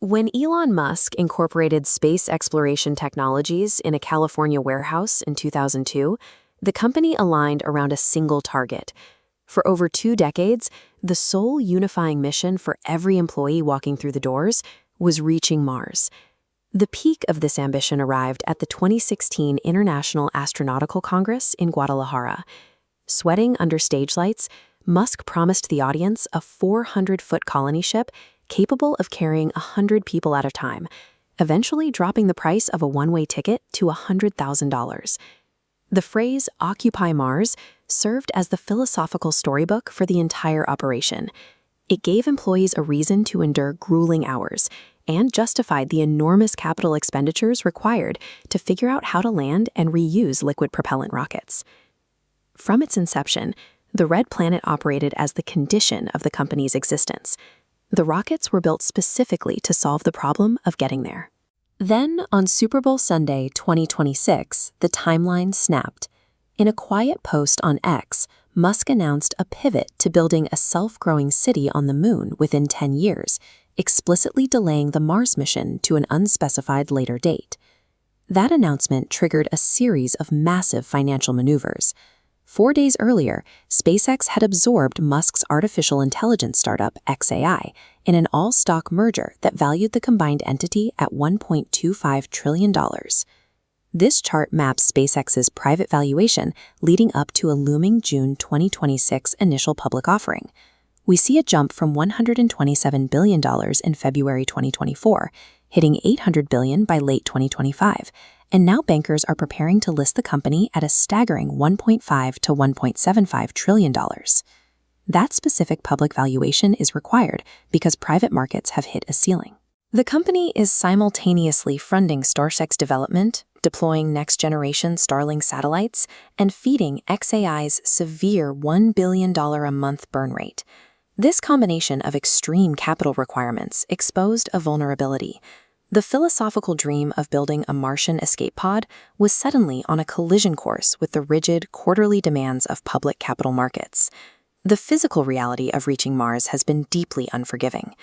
When Elon Musk incorporated space exploration technologies in a California warehouse in 2002, the company aligned around a single target. For over 2 decades, the sole unifying mission for every employee walking through the doors was reaching Mars. The peak of this ambition arrived at the 2016 International Astronautical Congress in Guadalajara. Sweating under stage lights, Musk promised the audience a 400-foot colony ship capable of carrying 100 people at a time, eventually dropping the price of a one-way ticket to $100,000. The phrase "Occupy Mars" served as the philosophical storybook for the entire operation. It gave employees a reason to endure grueling hours and justified the enormous capital expenditures required to figure out how to land and reuse liquid propellant rockets. From its inception, the Red Planet operated as the condition of the company's existence. The rockets were built specifically to solve the problem of getting there. Then, on Super Bowl Sunday 2026, the timeline snapped. In a quiet post on X, Musk announced a pivot to building a self-growing city on the moon within 10 years, explicitly delaying the Mars mission to an unspecified later date. That announcement triggered a series of massive financial maneuvers. 4 days earlier, SpaceX had absorbed Musk's artificial intelligence startup xAI in an all-stock merger that valued the combined entity at $1.25 trillion. This chart maps SpaceX's private valuation leading up to a looming June 2026 initial public offering. We see a jump from $127 billion in February 2024, hitting $800 billion by late 2025, and now bankers are preparing to list the company at a staggering $1.5 to $1.75 trillion. That specific public valuation is required because private markets have hit a ceiling. The company is simultaneously funding Starship's development, deploying next-generation Starlink satellites, and feeding xAI's severe $1 billion a month burn rate. This combination of extreme capital requirements exposed a vulnerability. The philosophical dream of building a Martian escape pod was suddenly on a collision course with the rigid, quarterly demands of public capital markets. The physical reality of reaching Mars has been deeply unforgiving.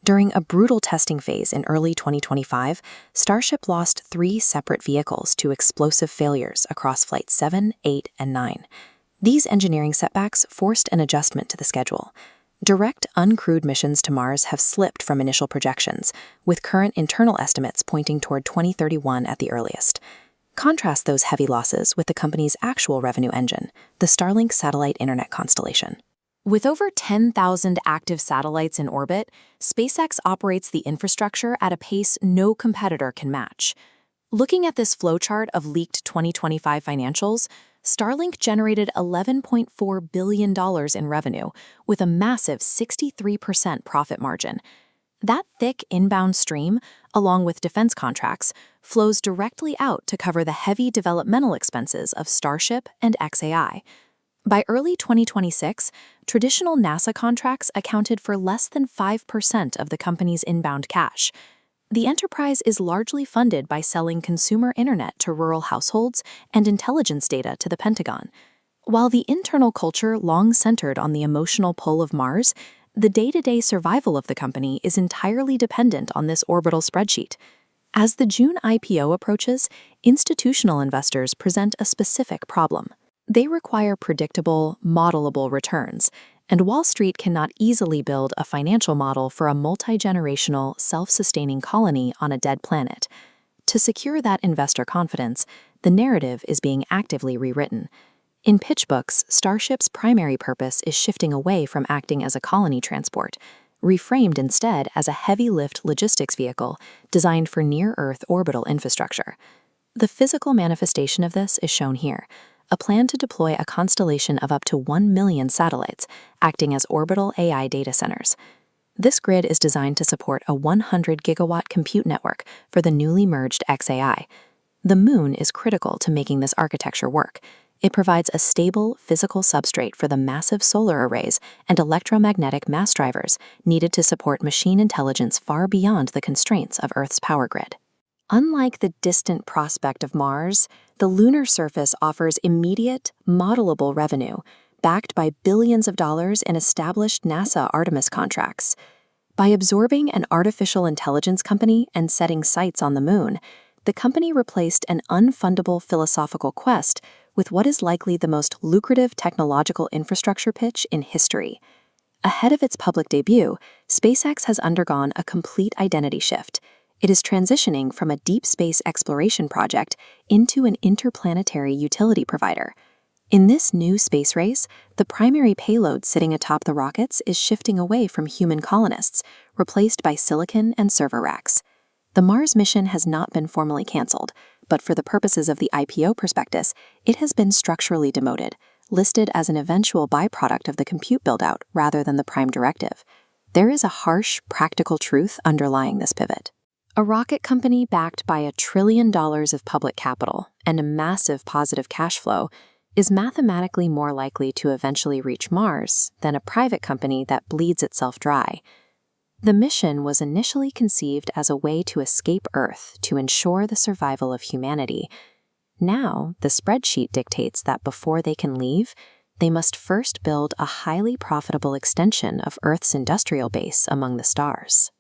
During a brutal testing phase in early 2025, Starship lost 3 separate vehicles to explosive failures across Flights 7, 8, and 9. These engineering setbacks forced an adjustment to the schedule. Direct, uncrewed missions to Mars have slipped from initial projections, with current internal estimates pointing toward 2031 at the earliest. Contrast those heavy losses with the company's actual revenue engine, the Starlink satellite internet constellation. With over 10,000 active satellites in orbit, SpaceX operates the infrastructure at a pace no competitor can match. Looking at this flowchart of leaked 2025 financials, Starlink generated $11.4 billion in revenue, with a massive 63% profit margin. That thick inbound stream, along with defense contracts, flows directly out to cover the heavy developmental expenses of Starship and xAI. By early 2026, traditional NASA contracts accounted for less than 5% of the company's inbound cash. The enterprise is largely funded by selling consumer internet to rural households and intelligence data to the Pentagon. While the internal culture long centered on the emotional pull of Mars, the day-to-day survival of the company is entirely dependent on this orbital spreadsheet. As the June IPO approaches, institutional investors present a specific problem. They require predictable, modelable returns, and Wall Street cannot easily build a financial model for a multi-generational, self-sustaining colony on a dead planet. To secure that investor confidence, the narrative is being actively rewritten. In pitch books, Starship's primary purpose is shifting away from acting as a colony transport, reframed instead as a heavy-lift logistics vehicle designed for near-Earth orbital infrastructure. The physical manifestation of this is shown here. A plan to deploy a constellation of up to 1 million satellites, acting as orbital AI data centers. This grid is designed to support a 100-gigawatt compute network for the newly merged xAI. The Moon is critical to making this architecture work. It provides a stable, physical substrate for the massive solar arrays and electromagnetic mass drivers needed to support machine intelligence far beyond the constraints of Earth's power grid. Unlike the distant prospect of Mars, the lunar surface offers immediate, modelable revenue, backed by billions of dollars in established NASA Artemis contracts. By absorbing an artificial intelligence company and setting sights on the moon, the company replaced an unfundable philosophical quest with what is likely the most lucrative technological infrastructure pitch in history. Ahead of its public debut, SpaceX has undergone a complete identity shift. It is transitioning from a deep space exploration project into an interplanetary utility provider. In this new space race, the primary payload sitting atop the rockets is shifting away from human colonists, replaced by silicon and server racks. The Mars mission has not been formally canceled, but for the purposes of the IPO prospectus, it has been structurally demoted, listed as an eventual byproduct of the compute buildout rather than the prime directive. There is a harsh, practical truth underlying this pivot. A rocket company backed by $1 trillion of public capital and a massive positive cash flow is mathematically more likely to eventually reach Mars than a private company that bleeds itself dry. The mission was initially conceived as a way to escape Earth to ensure the survival of humanity. Now, the spreadsheet dictates that before they can leave, they must first build a highly profitable extension of Earth's industrial base among the stars.